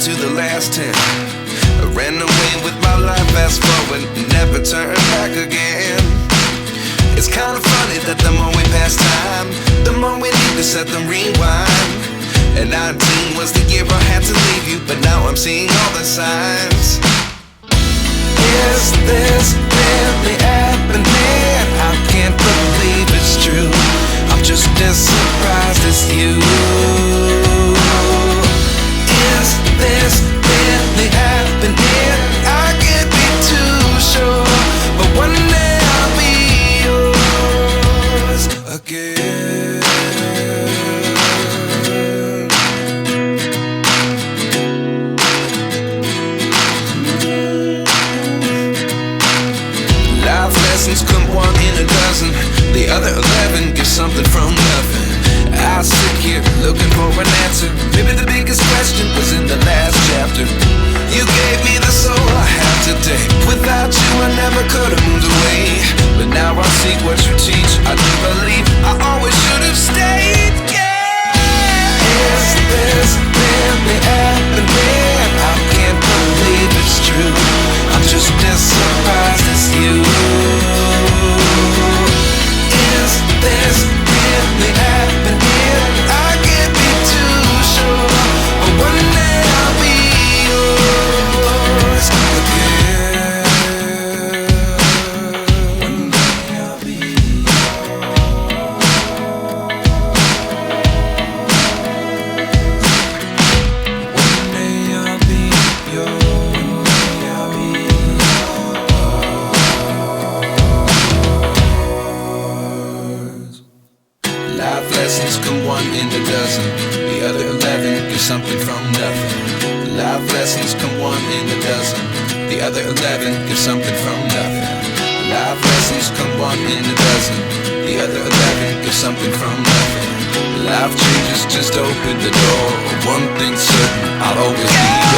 to the last 10. I ran away with my life, fast forward, never turn back again. It's kind of funny that the more we pass time, the more we need to set them rewind. And 19 was the year I had to leave you, but now I'm seeing all the signs. Is this really happening? I can't believe it's true. I'm just as surprised as you. Is this really happening? I can't be too sure, but one day I'll be yours again. Life lessons come one in a dozen. The other 11 get something from nothing. I sit here looking for an answer. Maybe the biggest question was in the last chapter. You gave me the soul I have today. Without you I never could have moved away. But now I see what you teach. I do believe I always should have stayed. Yeah. Is this really happening? I can't believe it's true. I'm just as surprised as you. Is this really happening? I can't be too sure, but one day I'll be yours again. One day I'll be yours. One day I'll be yours. Life lessons come one in a dozen. The other 11 get something from nothing. Life lessons come one in a dozen. The other 11 get something from nothing. Life lessons come one in a dozen. The other 11 get something from nothing. Life changes just open the door. One thing's certain, I'll always be